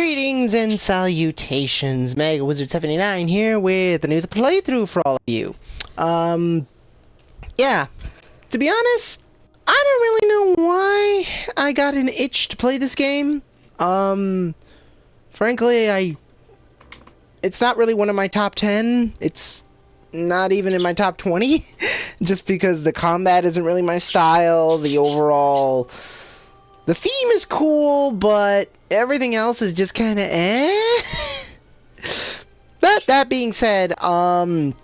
Greetings and salutations, Mega Wizard 79 here with a new playthrough for all of you. Yeah, to be honest, I don't really know why I got an itch to play this game. Frankly, it's not really one of my top 10. It's not even in my top 20, just because the combat isn't really my style, the theme is cool, but everything else is just kind of eh. But that being said, I don't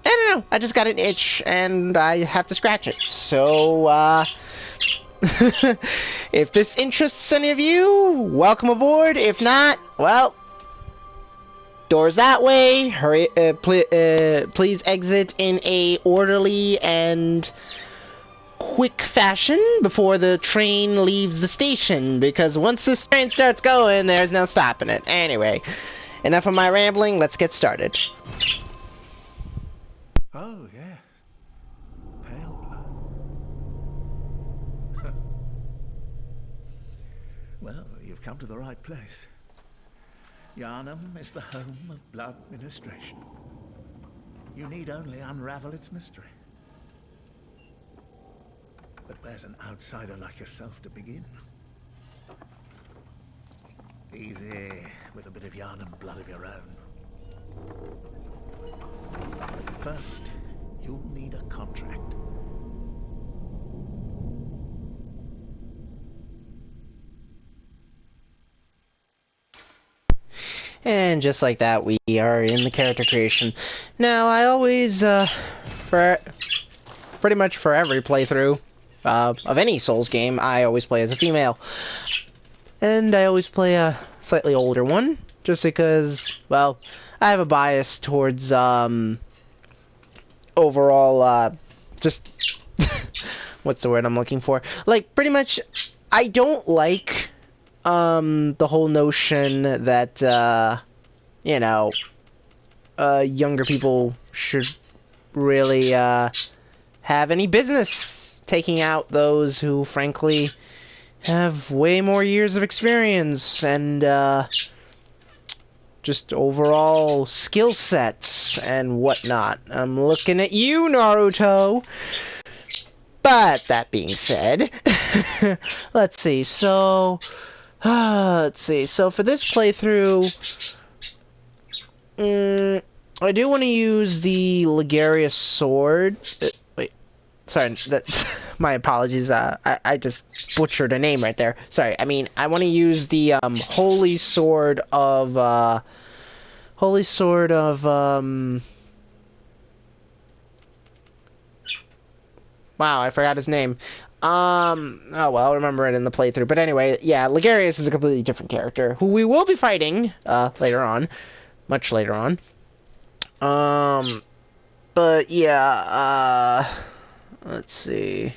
know. I just got an itch, and I have to scratch it. So, if this interests any of you, welcome aboard. If not, well, doors that way. Hurry, please exit in a orderly and quick fashion before the train leaves the station, because once this train starts going, there's no stopping it. Anyway, enough of my rambling, let's get started. Oh, yeah. Pale blood. Well, you've come to the right place. Yharnam is the home of blood ministration. You need only unravel its mystery. But where's an outsider like yourself to begin? Easy, with a bit of Yharnam blood of your own. But first, you'll need a contract. And just like that, we are in the character creation. Now, I always, pretty much for every playthrough of any Souls game, I always play as a female. And I always play a slightly older one, just because, well, I have a bias towards, overall, just, what's the word I'm looking for? Like, pretty much, I don't like, the whole notion that, you know, younger people should really, have any business taking out those who, frankly, have way more years of experience and, just overall skill sets and whatnot. I'm looking at you, Naruto! But, that being said, let's see, so for this playthrough, I do want to use the Ligarius sword. Wait, sorry, that's my apologies. I just butchered a name right there. Sorry. I mean, I want to use the Holy Sword of wow, I forgot his name. Oh well, I'll remember it in the playthrough. But anyway, yeah, Ligarius is a completely different character who we will be fighting later on, much later on. But yeah, let's see.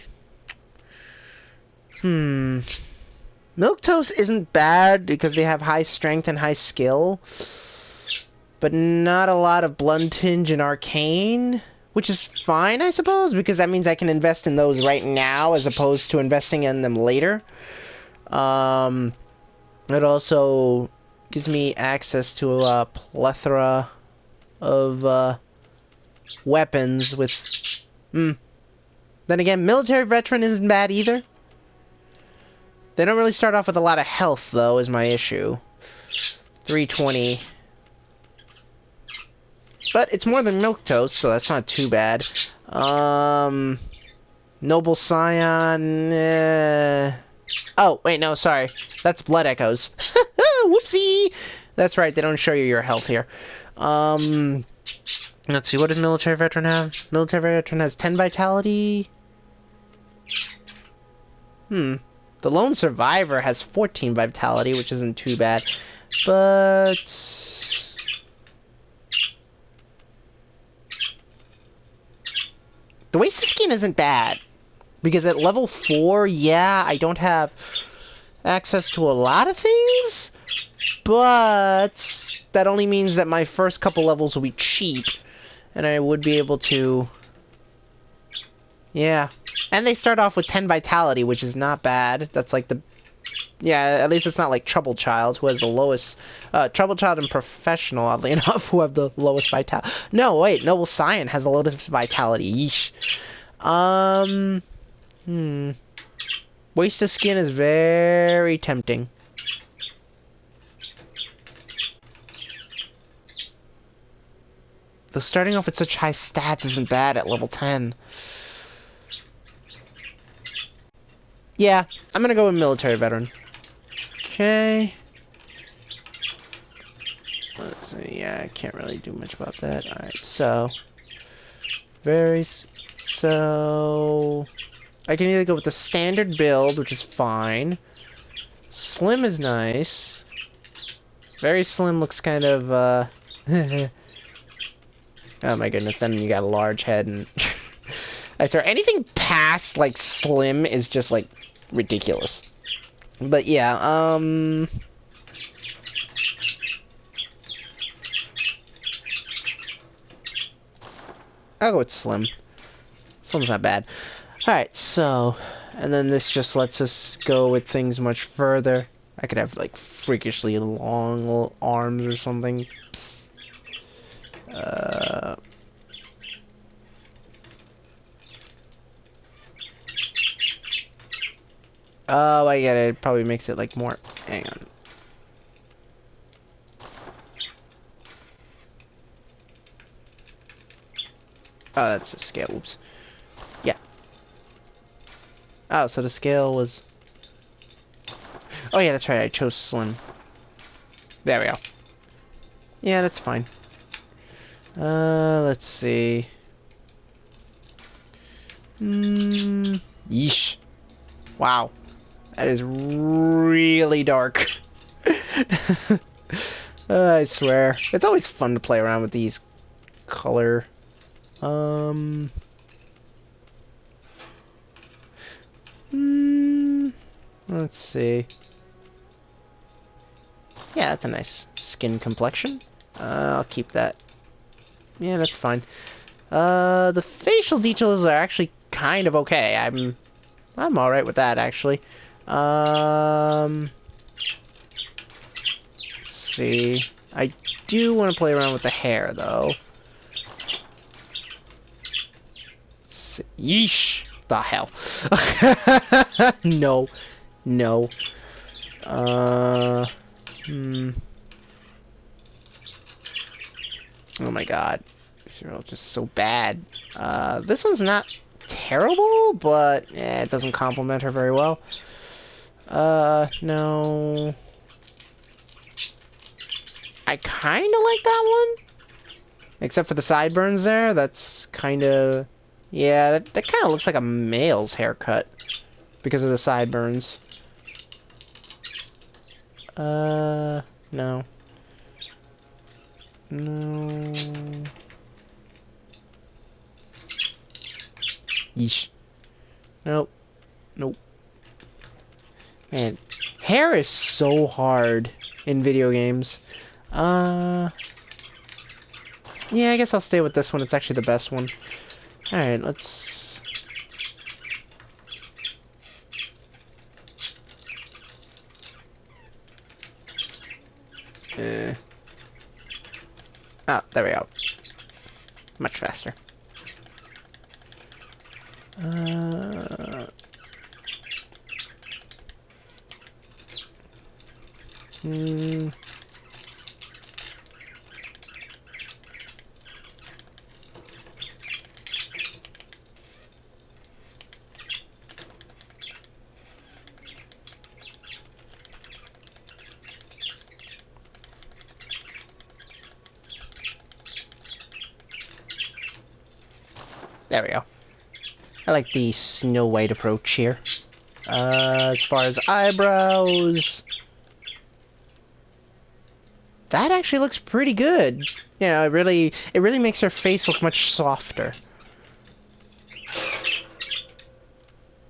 Milquetoast isn't bad because they have high strength and high skill, but not a lot of Blunt Hinge and Arcane, which is fine, I suppose, because that means I can invest in those right now as opposed to investing in them later. It also gives me access to a plethora of weapons with... Then again, military veteran isn't bad either. They don't really start off with a lot of health, though, is my issue. 320. But it's more than Milquetoast, so that's not too bad. Noble Scion... Oh, wait, no, sorry. That's Blood Echoes. Whoopsie! That's right, they don't show you your health here. Let's see, what does Military Veteran have? Military Veteran has 10 Vitality. The Lone Survivor has 14 Vitality, which isn't too bad. But... the Wasted Skin isn't bad. Because at level 4, yeah, I don't have access to a lot of things. But that only means that my first couple levels will be cheap. And I would be able to... yeah. And they start off with 10 Vitality, which is not bad. That's like the Yeah, at least it's not like Trouble Child, who has the lowest... Trouble Child and Professional, oddly enough, who have the lowest vitality. No, wait, Noble Scion has the lowest vitality. Yeesh. Waste of Skin is very tempting. Though starting off with such high stats isn't bad at level 10. Yeah, I'm gonna go with Military Veteran. Okay. Let's see, yeah, I can't really do much about that. Alright, so... So... I can either go with the standard build, which is fine. Slim is nice. Very slim looks kind of, oh my goodness, then you got a large head and... I swear, anything past, like, slim is just, like, ridiculous. But yeah, I'll go with slim. Slim's not bad. Alright, so... And then this just lets us go with things much further. I could have, like, freakishly long little arms or something. Oh, I get it. It probably makes it, like, more... Hang on. Oh, that's the scale. Oops. Yeah. Oh, so the scale was... Oh, yeah, that's right. I chose slim. There we go. Yeah, that's fine. Let's see. Yeesh. Wow. That is really dark. I swear. It's always fun to play around with these color... Let's see. Yeah, that's a nice skin complexion. I'll keep that. Yeah, that's fine. The facial details are actually kind of okay. I'm alright with that, actually. Let's see. I do want to play around with the hair, though. Yeesh! The hell. No. No. Oh my god. These are all just so bad. This one's not terrible, but it doesn't complement her very well. No. I kinda like that one. Except for the sideburns there, that's kinda... Yeah, that kinda looks like a male's haircut. Because of the sideburns. No. No. Yeesh. Nope. Nope. Man, hair is so hard in video games. Yeah, I guess I'll stay with this one. It's actually the best one. Alright, let's... Oh, there we go. Much faster. There we go. I like the Snow White approach here. As far as eyebrows... That actually looks pretty good. You know, it really makes her face look much softer.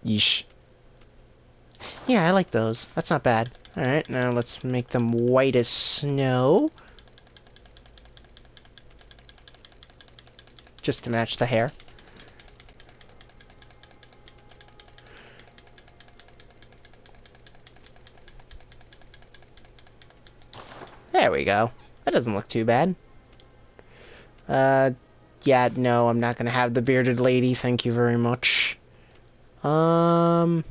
Yeesh. Yeah, I like those. That's not bad. Alright, now let's make them white as snow. Just to match the hair. There we go. That doesn't look too bad. Yeah, no, I'm not gonna have the bearded lady. Thank you very much. Let's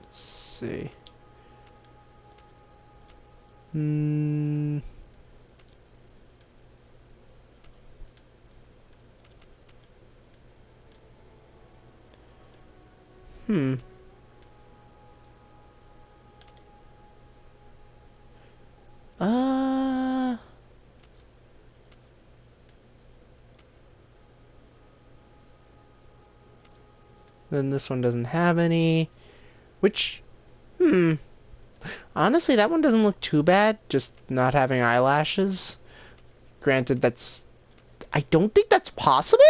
see. Hmm. Hmm. Then this one doesn't have any. Which, honestly, that one doesn't look too bad. Just not having eyelashes. Granted, I don't think that's possible.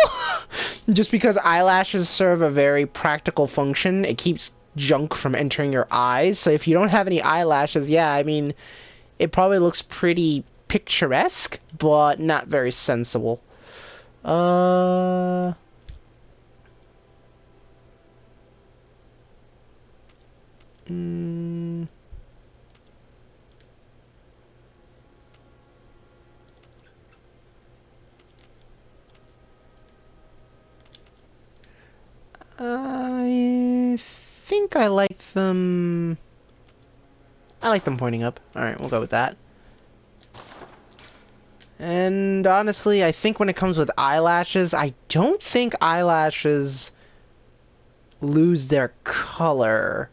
Just because eyelashes serve a very practical function. It keeps junk from entering your eyes. So if you don't have any eyelashes, yeah, I mean, it probably looks pretty picturesque, but not very sensible. Uh... Mm, I think I like them. I like them pointing up. Alright, we'll go with that. And honestly, I think when it comes with eyelashes, I don't think eyelashes lose their color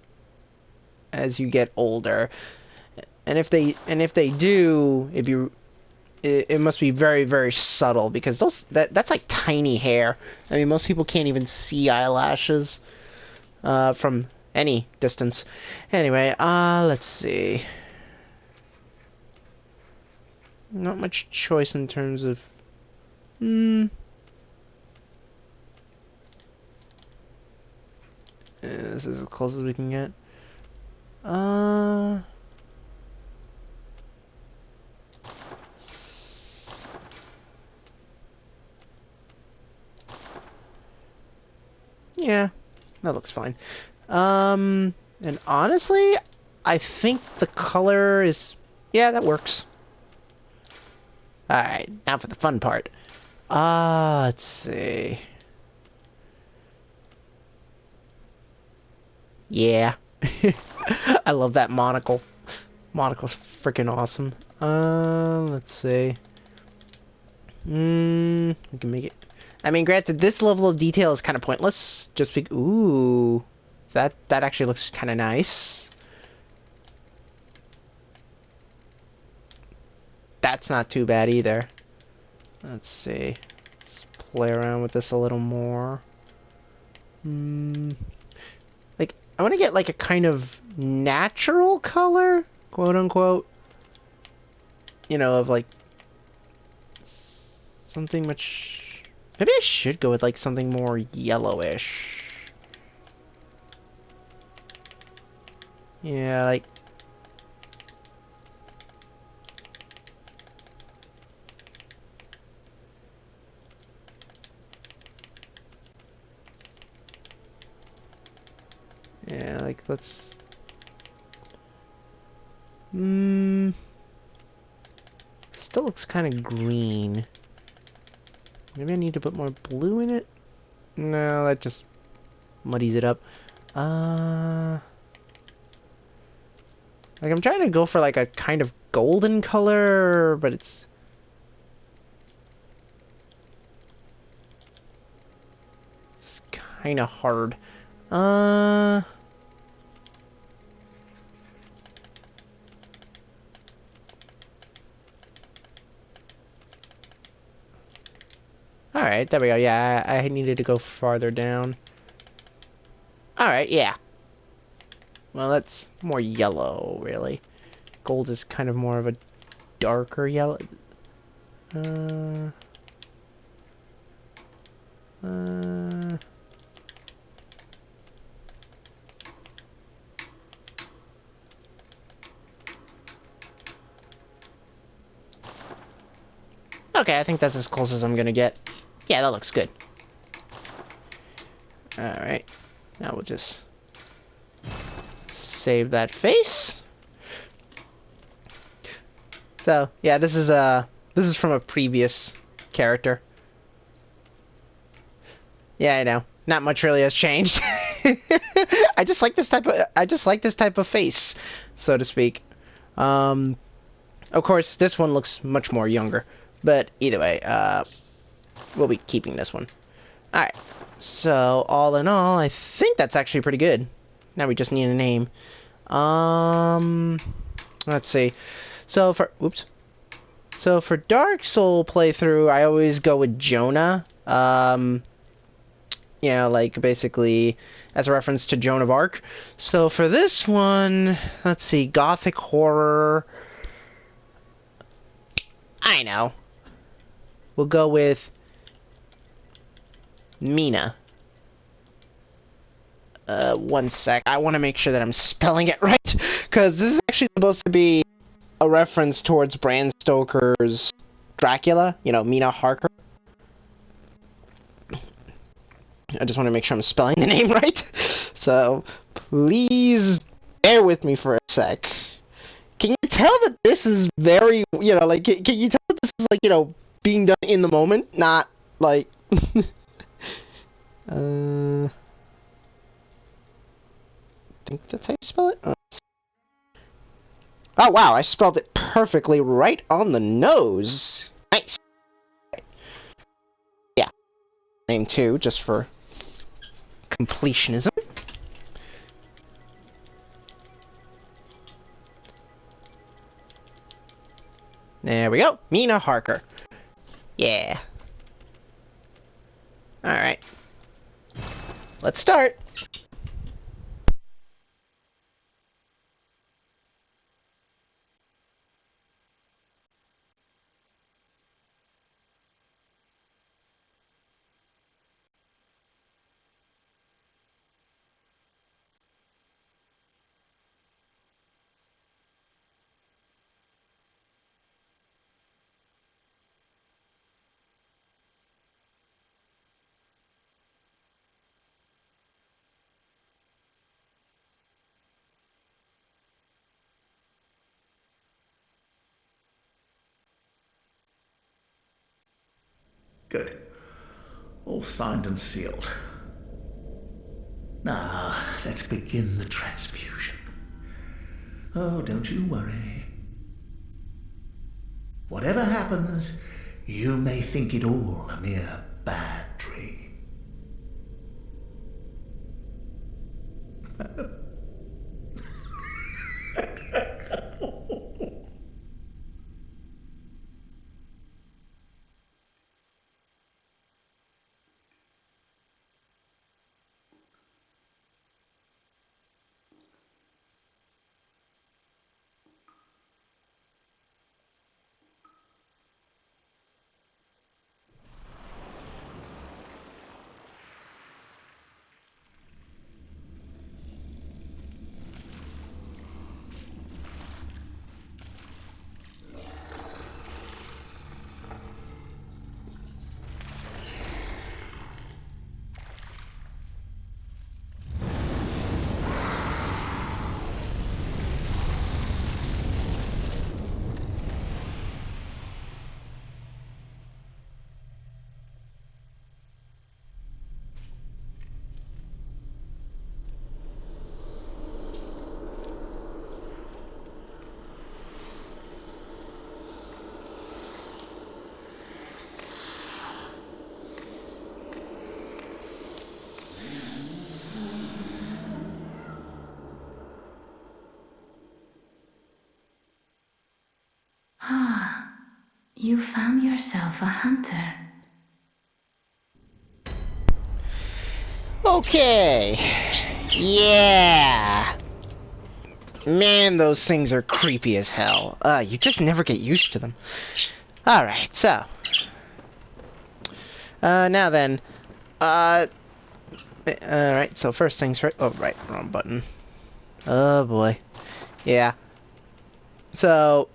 as you get older. And if they do, it must be very, very subtle because that's like tiny hair. I mean, most people can't even see eyelashes from any distance. Anyway, let's see. Not much choice in terms of... this is as close as we can get. Yeah, that looks fine. And honestly, I think the color is... Yeah, that works. Alright, now for the fun part. Let's see. Yeah. I love that monocle. Monocle's freaking awesome. Let's see. We can make it... I mean, granted, this level of detail is kind of pointless. Just be... Ooh. That actually looks kind of nice. That's not too bad either. Let's see. Let's play around with this a little more. Like, I want to get like a kind of natural color, quote unquote. You know, of like something much... Maybe I should go with like something more yellowish. Yeah, like... Yeah, like, let's... Still looks kind of green. Maybe I need to put more blue in it? No, that just muddies it up. Like, I'm trying to go for, like, a kind of golden color, but it's... It's kind of hard. Alright, there we go. Yeah, I needed to go farther down. Alright, yeah. Well, that's more yellow, really. Gold is kind of more of a darker yellow. Okay, I think that's as close as I'm gonna get. Yeah, that looks good. Alright. Now we'll just save that face. So yeah, this is from a previous character. Yeah, I know. Not much really has changed. I just like this type of face, so to speak. Of course, this one looks much more younger, but either way, we'll be keeping this one. All right. So all in all, I think that's actually pretty good. Now we just need a name. Let's see. So for Dark Soul playthrough, I always go with Jonah. You know, like basically as a reference to Joan of Arc. So for this one, let's see, Gothic horror. I know. We'll go with Mina. One sec. I want to make sure that I'm spelling it right, because this is actually supposed to be a reference towards Bram Stoker's Dracula. You know, Mina Harker. I just want to make sure I'm spelling the name right. So, please bear with me for a sec. Can you tell that this is very, you know, like, can you tell that this is, like, you know, being done in the moment? Not, like... I think that's how you spell it? Oh, wow, I spelled it perfectly right on the nose. Nice. Yeah. Name 2, just for completionism. There we go. Mina Harker. Yeah. Alright. Let's start. Good. All signed and sealed. Now, let's begin the transfusion. Oh, don't you worry. Whatever happens, you may think it all a mere bad dream. Ah, you found yourself a hunter. Okay. Yeah. Man, those things are creepy as hell. You just never get used to them. Alright, so. Now then. Alright, so first things first. Oh, right, wrong button. Oh boy. Yeah. So,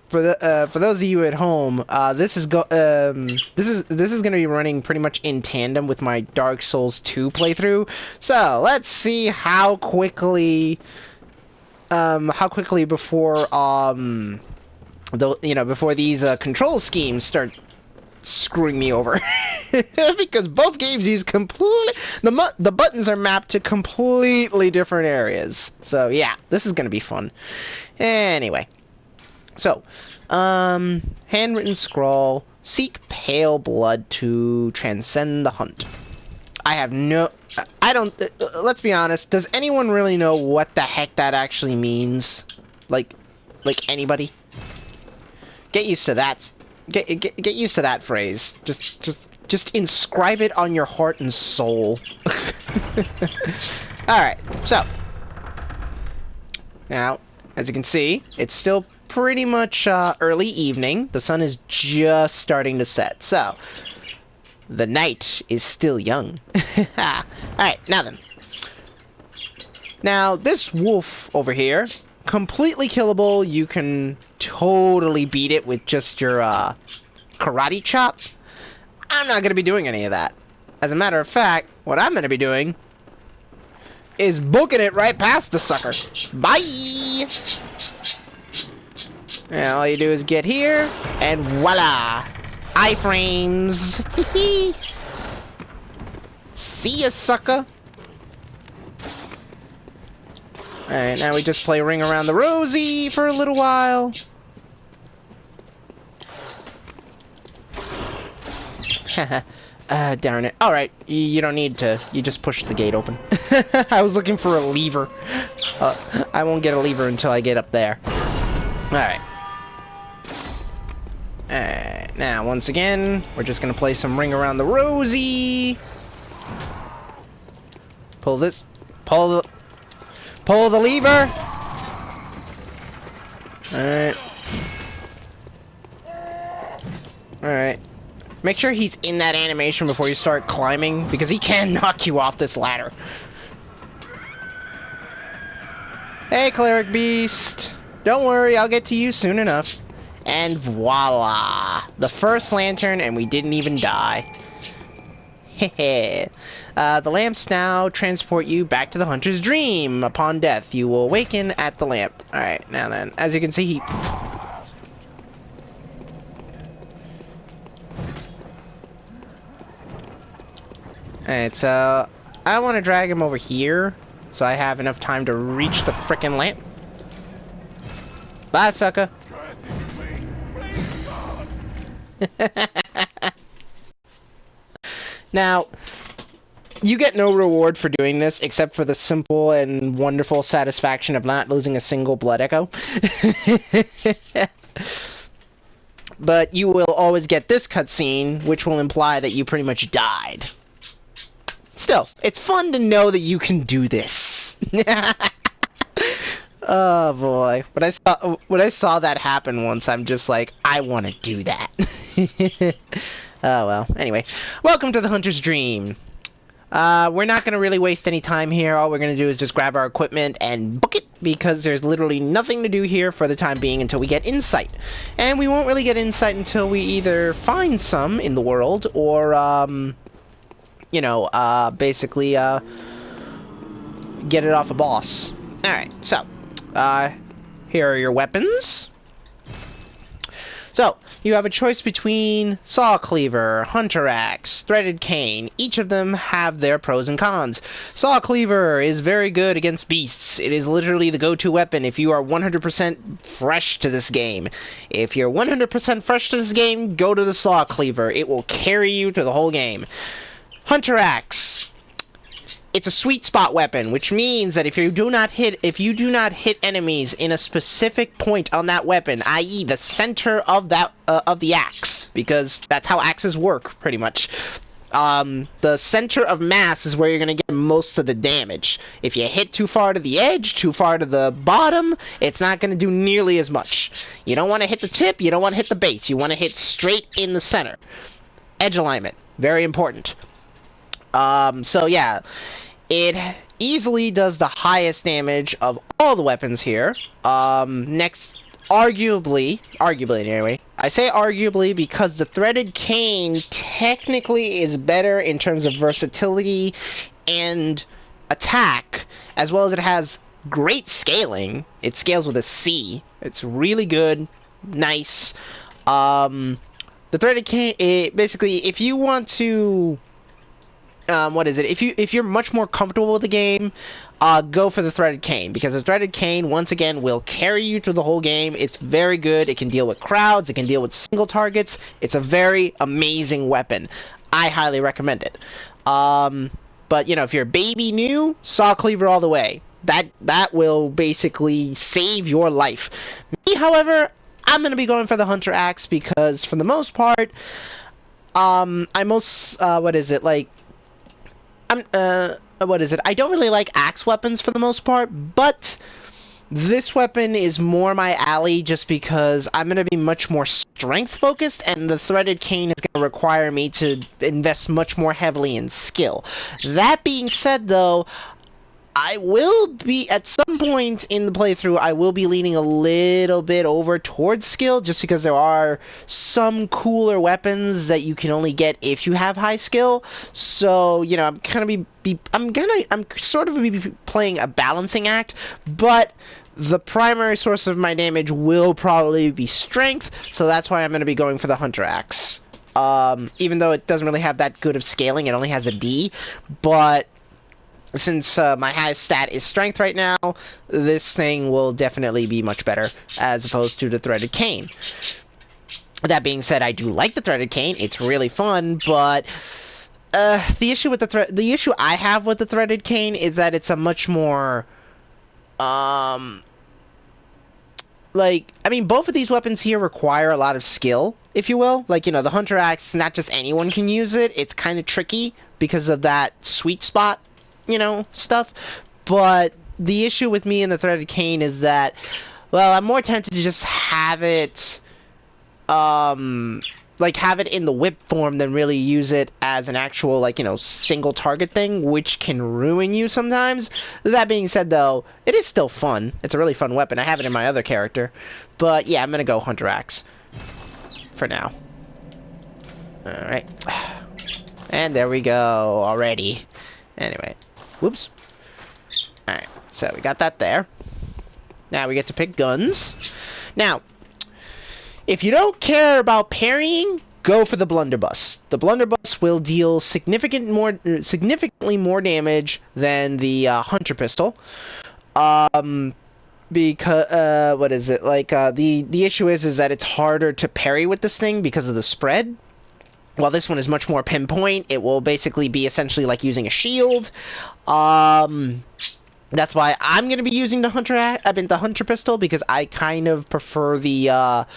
for those of you at home, this is going to be running pretty much in tandem with my Dark Souls 2 playthrough. So let's see how quickly how quickly before before these control schemes start screwing me over. Because both games use the buttons are mapped to completely different areas. So yeah, this is gonna be fun. Anyway, so handwritten scroll: seek pale blood to transcend the hunt. I don't, let's be honest, does anyone really know what the heck that actually means? Like anybody? Get used to that. Get used to that phrase. Just inscribe it on your heart and soul. Alright, so. Now, as you can see, it's still pretty much early evening. The sun is just starting to set, so the night is still young. Alright, now then. Now, this wolf over here, completely killable. You can totally beat it with just your karate chop. I'm not going to be doing any of that. As a matter of fact, what I'm going to be doing is booking it right past the sucker. Bye! And all you do is get here, and voila! Iframes! See ya, sucker! Alright, now we just play Ring Around the Rosie for a little while. Darn it. Alright, you don't need to. You just push the gate open. I was looking for a lever. I won't get a lever until I get up there. Alright. Alright, now once again, we're just gonna play some Ring Around the Rosie. Pull this. Pull the lever! Alright. Alright. Make sure he's in that animation before you start climbing, because he can knock you off this ladder. Hey, Cleric Beast! Don't worry, I'll get to you soon enough. And voila! The first lantern, and we didn't even die. Hehe. The lamps now transport you back to the hunter's dream. Upon death, you will awaken at the lamp. Alright, now then, as you can see, he... Alright, so I want to drag him over here, so I have enough time to reach the frickin' lamp. Bye, sucker. Now, you get no reward for doing this, except for the simple and wonderful satisfaction of not losing a single blood echo. But you will always get this cutscene, which will imply that you pretty much died. Still, it's fun to know that you can do this. Oh boy, when I saw that happen once, I'm just like, I want to do that. Oh well. Anyway, welcome to the Hunter's Dream. We're not gonna really waste any time here. All we're gonna do is just grab our equipment and book it, because there's literally nothing to do here for the time being until we get insight. And we won't really get insight until we either find some in the world or, basically, get it off a boss. Alright, so, here are your weapons. So, you have a choice between Saw Cleaver, Hunter Axe, Threaded Cane. Each of them have their pros and cons. Saw Cleaver is very good against beasts. It is literally the go-to weapon if you are 100% fresh to this game. If you're 100% fresh to this game, go to the Saw Cleaver. It will carry you to the whole game. Hunter Axe. It's a sweet spot weapon, which means that if you do not hit enemies in a specific point on that weapon, i.e., the center of that of the axe, because that's how axes work, pretty much. The center of mass is where you're gonna get most of the damage. If you hit too far to the edge, too far to the bottom, it's not gonna do nearly as much. You don't want to hit the tip, you don't want to hit the base, you want to hit straight in the center. Edge alignment, very important. So yeah, it easily does the highest damage of all the weapons here. Next, arguably anyway, I say arguably because the Threaded Cane technically is better in terms of versatility and attack, as well as it has great scaling. It scales with a C. It's really good, nice. The threaded cane, basically, if you want to, what is it? If you're much more comfortable with the game, go for the threaded cane, because the threaded cane once again will carry you through the whole game. It's very good. It can deal with crowds. It can deal with single targets. It's a very amazing weapon. I highly recommend it. But you know, if you're a baby new, saw cleaver all the way. That will basically save your life. Me, however, I'm gonna be going for the hunter axe because for the most part, I most what is it like? What is it? I don't really like axe weapons for the most part, but this weapon is more my alley just because I'm going to be much more strength focused, and the threaded cane is going to require me to invest much more heavily in skill. That being said, though, I will be, at some point in the playthrough, I will be leaning a little bit over towards skill, just because there are some cooler weapons that you can only get if you have high skill. So, you know, I'm sort of be playing a balancing act, but the primary source of my damage will probably be strength, so that's why I'm going to be going for the hunter axe. Even though it doesn't really have that good of scaling, it only has a D, but since my highest stat is strength right now, this thing will definitely be much better as opposed to the threaded cane. That being said, I do like the threaded cane. It's really fun, but the issue I have with the threaded cane is that it's a much more like, I mean, both of these weapons here require a lot of skill, if you will. Like, you know, the hunter axe, not just anyone can use it. It's kind of tricky because of that sweet spot, you know, stuff. But the issue with me and the threaded cane is that, well, I'm more tempted to just have it, like, have it in the whip form than really use it as an actual, like, you know, single target thing, which can ruin you sometimes. That being said, though, it is still fun. It's a really fun weapon. I have it in my other character. But, yeah, I'm gonna go hunter axe for now. Alright. And there we go already. Anyway. Whoops. Alright, so we got that there. Now we get to pick guns. Now, if you don't care about parrying, go for the blunderbuss. The blunderbuss will deal significantly more damage than the hunter pistol. Because what is it like? The issue is that it's harder to parry with this thing because of the spread. While this one is much more pinpoint, it will basically be essentially like using a shield. That's why I'm gonna be using the hunter pistol, because I kind of prefer the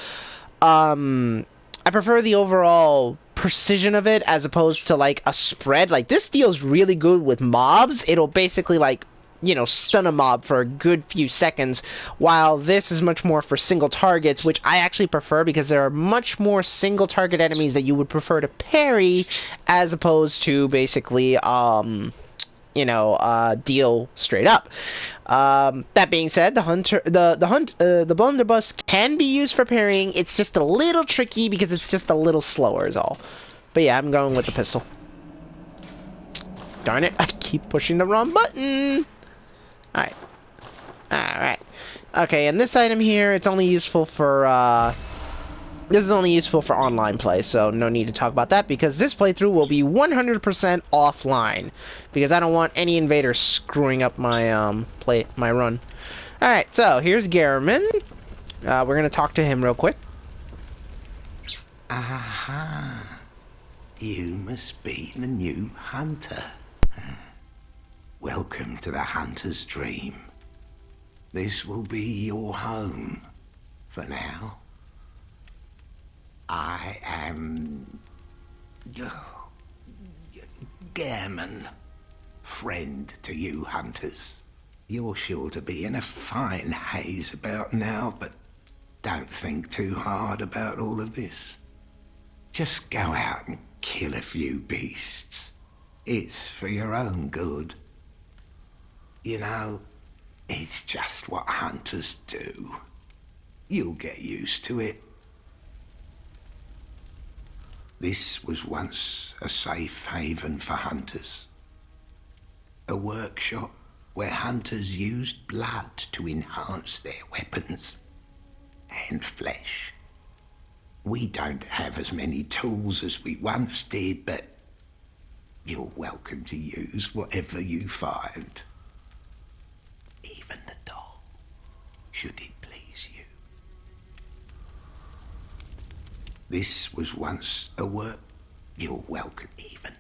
I prefer the overall precision of it as opposed to like a spread. Like, this deals really good with mobs. It'll basically, like, you know, stun a mob for a good few seconds, while this is much more for single targets, which I actually prefer because there are much more single target enemies that you would prefer to parry as opposed to basically you know, deal straight up. That being said, the blunderbuss can be used for parrying. It's just a little tricky because it's just a little slower is all. But yeah, I'm going with the pistol. Darn it, I keep pushing the wrong button. Alright. Alright. Okay, and this item here, it's only useful for, this is only useful for online play, so no need to talk about that, because this playthrough will be 100% offline, because I don't want any invaders screwing up my, my run. Alright, so here's Gehrman. We're gonna talk to him real quick. Aha. You must be the new hunter. Welcome to the hunter's dream. This will be your home for now. I am Gehrman, friend to you hunters. You're sure to be in a fine haze about now, but don't think too hard about all of this. Just go out and kill a few beasts. It's for your own good. You know, it's just what hunters do. You'll get used to it. This was once a safe haven for hunters. A workshop where hunters used blood to enhance their weapons and flesh. We don't have as many tools as we once did, but you're welcome to use whatever you find. Even the doll, should it please you. This was once a work. You're welcome, even.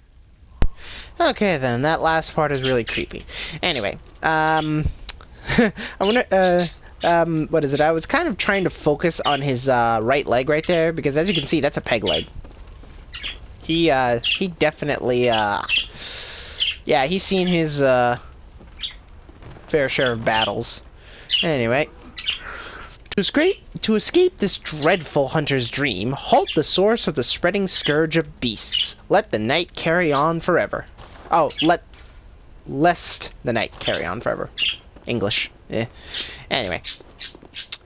Okay, then. That last part is really creepy. Anyway, I wanna, what is it? I was kind of trying to focus on his, right leg right there, because as you can see, that's a peg leg. He definitely, yeah, he's seen his, fair share of battles. Anyway. To escape this dreadful hunter's dream, halt the source of the spreading scourge of beasts. Let the night carry on forever. Oh, lest the night carry on forever. English. Anyway.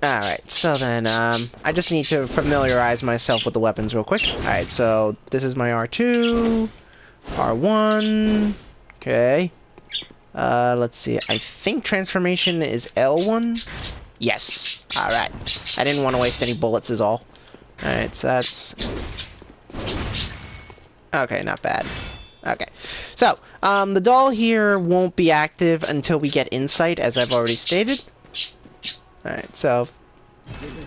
Alright, so then, I just need to familiarize myself with the weapons real quick. Alright, so this is my R2, R1, okay. Let's see, I think transformation is L1? Yes. Alright. I didn't want to waste any bullets is all. Alright, so that's... Okay, not bad. Okay. So, the doll here won't be active until we get insight, as I've already stated. Alright, so...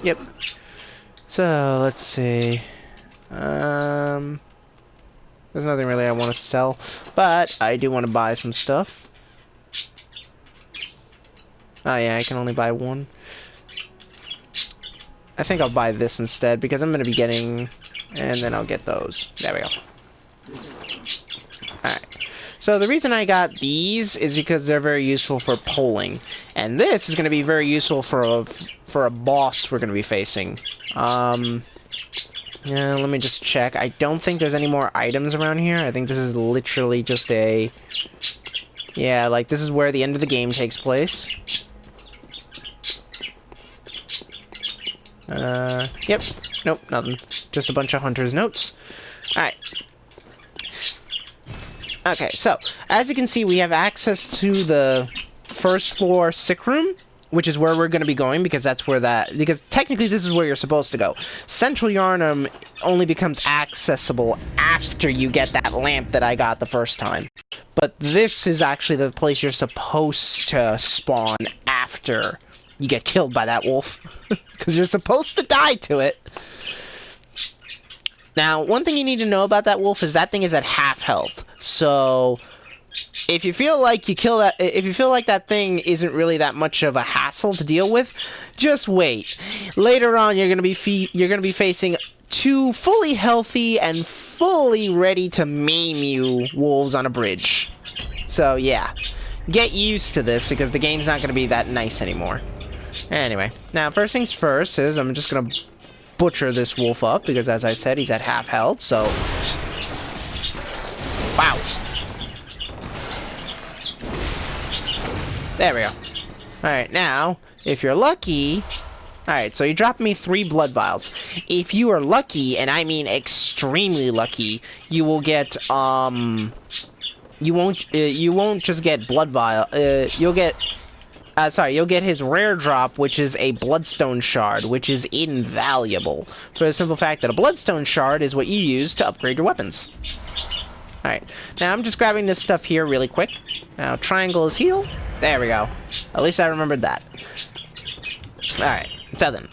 Yep. So, let's see... There's nothing really I want to sell, but I do want to buy some stuff. Oh yeah, I can only buy one. I think I'll buy this instead, because I'm going to be getting... And then I'll get those. There we go. Alright. So the reason I got these is because they're very useful for pulling. And this is going to be very useful for a boss we're going to be facing. Yeah, let me just check. I don't think there's any more items around here. I think this is literally just a... Yeah, like, this is where the end of the game takes place. Yep. Nope, nothing. Just a bunch of hunter's notes. Alright. Okay, so, as you can see, we have access to the first floor sick room, which is where we're going to be going, because that's where because technically this is where you're supposed to go. Central Yarnum only becomes accessible after you get that lamp that I got the first time. But this is actually the place you're supposed to spawn after you get killed by that wolf. Because you're supposed to die to it. Now, one thing you need to know about that wolf is that thing is at half health. So, if you feel like that thing isn't really that much of a hassle to deal with, just wait. Later on, you're gonna be facing two fully healthy and fully ready to maim you wolves on a bridge. So yeah, get used to this because the game's not gonna be that nice anymore. Anyway, now first things first is I'm just gonna butcher this wolf up because, as I said, he's at half health. So, wow. There we go. Alright, now, if you're lucky... Alright, so you dropped me 3 blood vials. If you are lucky, and I mean extremely lucky, you will get, you won't just get blood vial, you'll get his rare drop, which is a bloodstone shard, which is invaluable. For the simple fact that a bloodstone shard is what you use to upgrade your weapons. Alright, now I'm just grabbing this stuff here really quick. Now, triangle is heal. There we go. At least I remembered that. Alright, so then.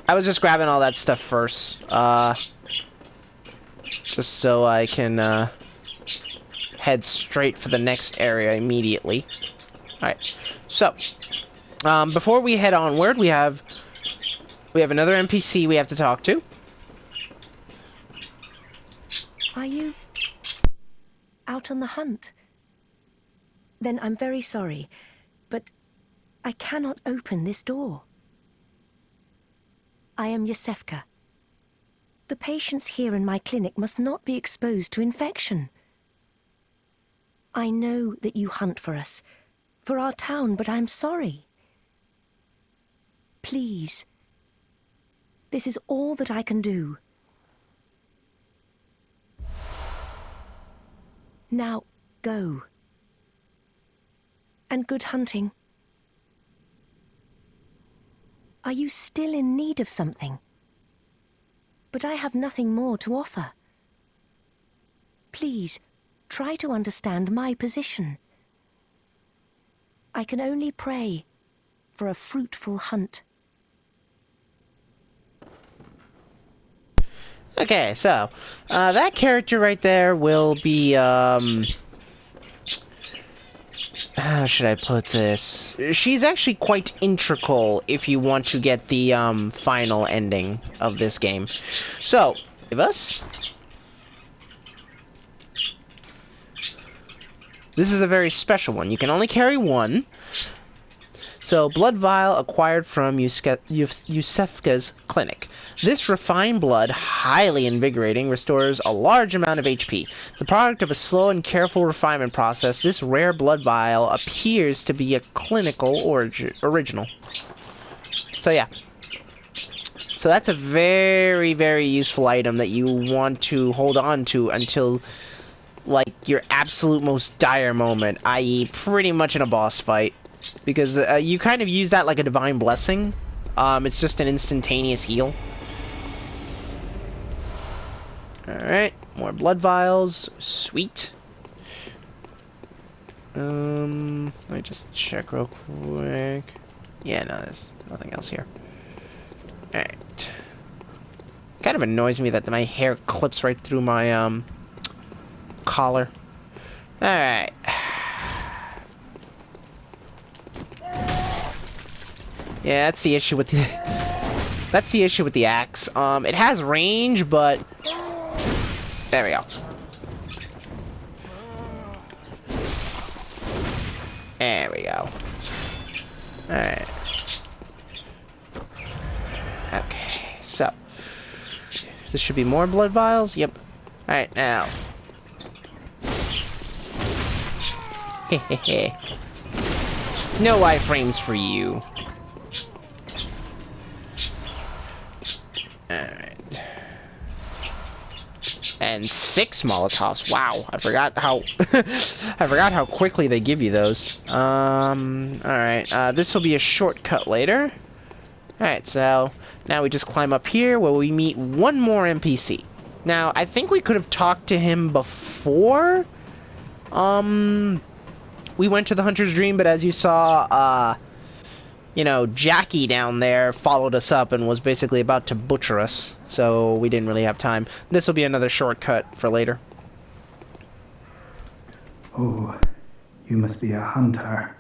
I was just grabbing all that stuff first. Just so I can, head straight for the next area immediately. Alright, so. Before we head onward, we have another NPC we have to talk to. Are you out on the hunt? Then I'm very sorry, but I cannot open this door. I am Yosefka. The patients here in my clinic must not be exposed to infection. I know that you hunt for us, for our town, but I'm sorry. Please. This is all that I can do. Now, go. and good hunting. Are you still in need of something? But I have nothing more to offer. Please, try to understand my position. I can only pray for a fruitful hunt. Okay, so, that character right there will be, how should I put this? She's actually quite integral if you want to get the, final ending of this game. So, give us. This is a very special one. You can only carry one. So, blood vial acquired from Yusefka's clinic. This refined blood, highly invigorating, restores a large amount of HP. The product of a slow and careful refinement process, this rare blood vial appears to be a clinical original. So yeah. So that's a very, very useful item that you want to hold on to until, like, your absolute most dire moment, i.e. pretty much in a boss fight. Because you kind of use that like a divine blessing. It's just an instantaneous heal. Alright, more blood vials. Sweet. Let me just check real quick. Yeah, no, there's nothing else here. Alright. Kind of annoys me that my hair clips right through my, collar. Alright. Yeah, that's the issue with the... That's the issue with the axe. It has range, but... There we go. There we go. Alright. Okay, so... This should be more blood vials? Yep. Alright, now. Hehehe. No iframes for you. Alright. And 6 Molotovs. Wow, I forgot how I forgot how quickly they give you those. Alright, this will be a shortcut later. Alright, so now we just climb up here where we meet one more NPC. Now, I think we could have talked to him before we went to the Hunter's Dream, but as you saw, you know, Jackie down there followed us up and was basically about to butcher us, so we didn't really have time. This will be another shortcut for later. Oh, you must be a hunter,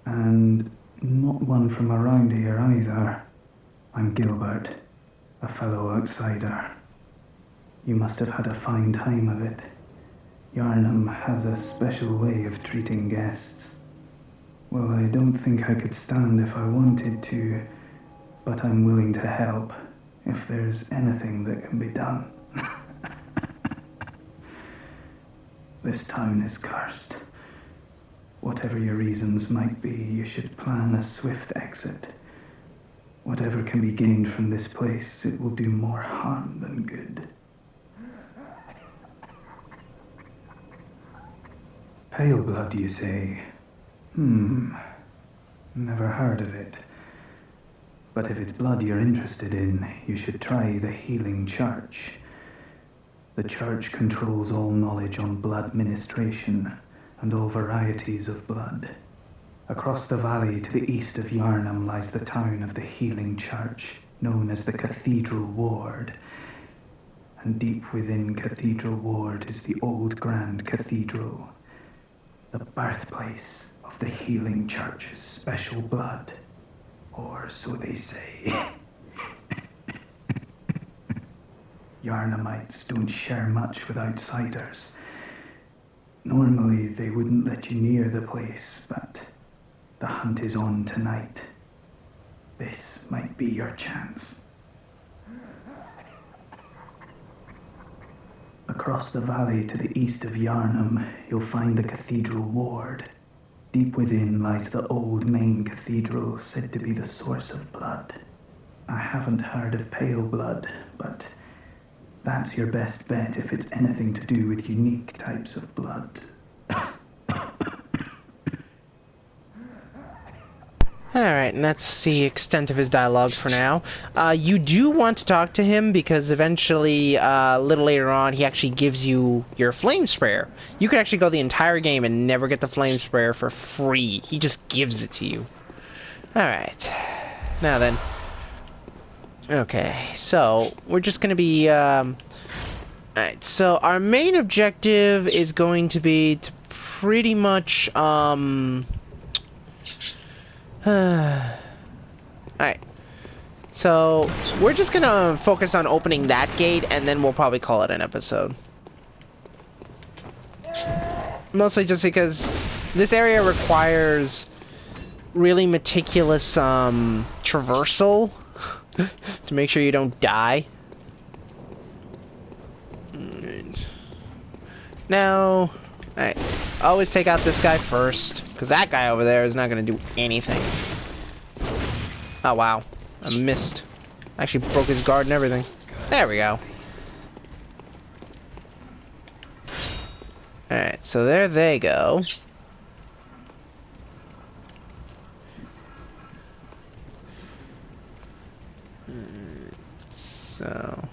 and not one from around here either. I'm Gilbert, a fellow outsider. You must have had a fine time of it. Yarnum has a special way of treating guests. Well, I don't think I could stand if I wanted to, but I'm willing to help if there's anything that can be done. This town is cursed. Whatever your reasons might be, you should plan a swift exit. Whatever can be gained from this place, it will do more harm than good. Pale blood, you say? Never heard of it. But if it's blood you're interested in, you should try the Healing Church. The church controls all knowledge on blood ministration and all varieties of blood. Across the valley to the east of Yarnum lies the town of the Healing Church, known as the Cathedral Ward. And deep within Cathedral Ward is the old Grand Cathedral, the birthplace of the Healing Church's special blood, or so they say. Yarnumites don't share much with outsiders. Normally they wouldn't let you near the place, but the hunt is on tonight. This might be your chance. Across the valley to the east of Yarnum, you'll find the Cathedral Ward. Deep within lies the old main cathedral, said to be the source of blood. I haven't heard of pale blood, but that's your best bet if it's anything to do with unique types of blood. Alright, and that's the extent of his dialogue for now. You do want to talk to him because eventually, a little later on, he actually gives you your flame sprayer. You could actually go the entire game and never get the flame sprayer for free. He just gives it to you. Alright. Now then. Okay, so we're just gonna be, alright, so our main objective is going to be to pretty much, alright. So, we're just gonna focus on opening that gate, and then we'll probably call it an episode. Mostly just because this area requires really meticulous, traversal to make sure you don't die. Alright. Now, alright, always take out this guy first, because that guy over there is not going to do anything. Oh, wow. I missed. Actually broke his guard and everything. There we go. Alright, so there they go. So...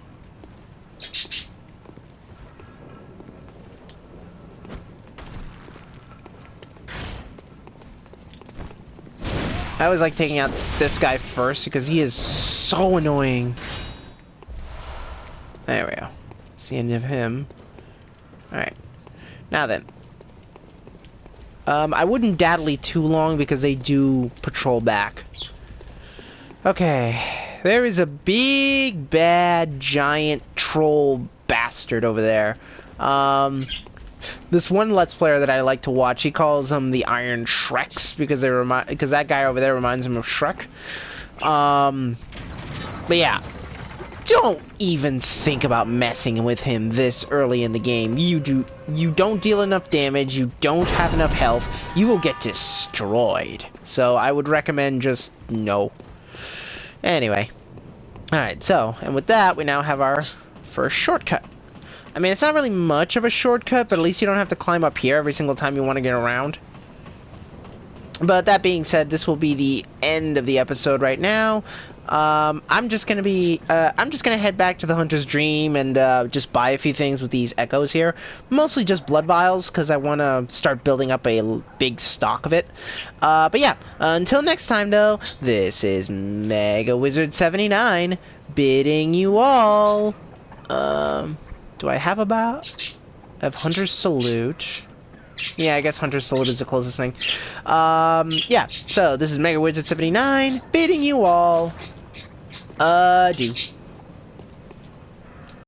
I always like taking out this guy first because he is so annoying. There we go. That's the end of him. Alright. Now then. I wouldn't daddly too long because they do patrol back. Okay. There is a big, bad, giant troll bastard over there. This one Let's Player that I like to watch, he calls them the Iron Shreks because that guy over there reminds him of Shrek. But yeah, don't even think about messing with him this early in the game. You don't deal enough damage, you don't have enough health, you will get destroyed. So I would recommend just no. Anyway, alright, so, and with that, we now have our first shortcut. I mean, it's not really much of a shortcut, but at least you don't have to climb up here every single time you want to get around. But that being said, this will be the end of the episode right now. I'm just gonna head back to the Hunter's Dream and just buy a few things with these echoes here. Mostly just blood vials, because I want to start building up a big stock of it. But yeah, until next time though, this is Mega Wizard 79 bidding you all. Do I have Hunter's Salute? Yeah, I guess Hunter's Salute is the closest thing. Yeah, so this is Mega Wizard 79 bidding you all adieu.